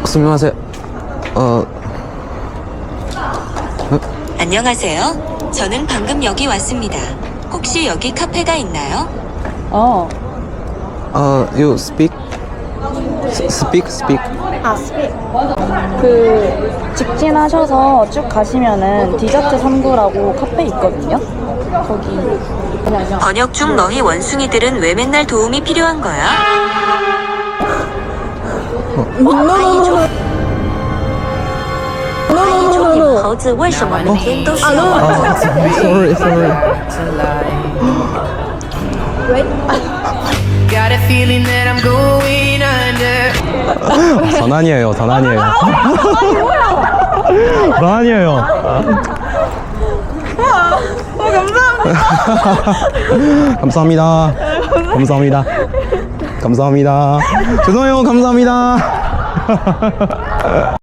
스미마세. 안녕하세요. 저는 방금 여기 왔습니다. 혹시 여기 카페가 있나요? You speak? Speak. 그 직진하셔서 쭉 가시면은 디저트 3구라고 카페 있거든요. 거기 그냥 번역 중 너희 원숭이들은 왜 맨날 도움이 필요한 거야? Sorry. Got a feeling that I'm going under. 전환이에요. 전환이에요. 감사합니다. 감사합니다. 죄송해요. 감사합니다.